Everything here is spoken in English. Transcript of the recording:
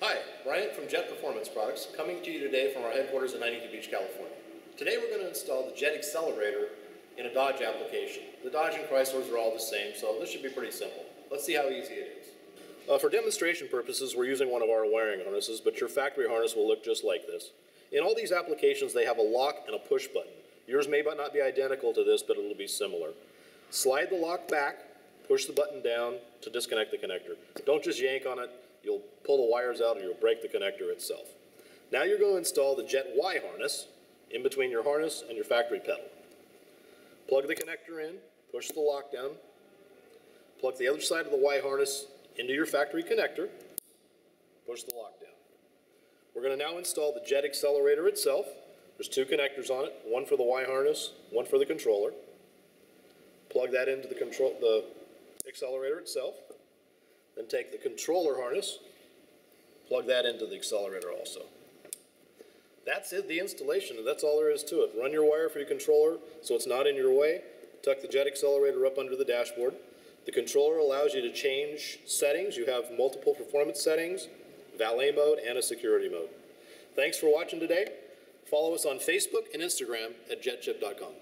Hi, Brian from JET Performance Products, coming to you today from our headquarters in Huntington Beach, California. Today we're going to install the JET Xcelerator in a Dodge application. The Dodge and Chryslers are all the same, so this should be pretty simple. Let's see how easy it is. For demonstration purposes, we're using one of our wiring harnesses, but your factory harness will look just like this. In all these applications, they have a lock and a push button. Yours may not be identical to this, but it'll be similar. Slide the lock back, push the button down to disconnect the connector. Don't just yank on it. You'll pull the wires out or you'll break the connector itself. Now you're going to install the JET Y harness in between your harness and your factory pedal. Plug the connector in, push the lock down, plug the other side of the Y harness into your factory connector, push the lock down. We're going to now install the JET Xcelerator itself. There's two connectors on it, one for the Y harness, one for the controller. Plug that into the accelerator itself. Then take the controller harness, plug that into the accelerator also. That's it, the installation, and that's all there is to it. Run your wire for your controller so it's not in your way. Tuck the JET Xcelerator up under the dashboard. The controller allows you to change settings. You have multiple performance settings, valet mode, and a security mode. Thanks for watching today. Follow us on Facebook and Instagram at jetchip.com.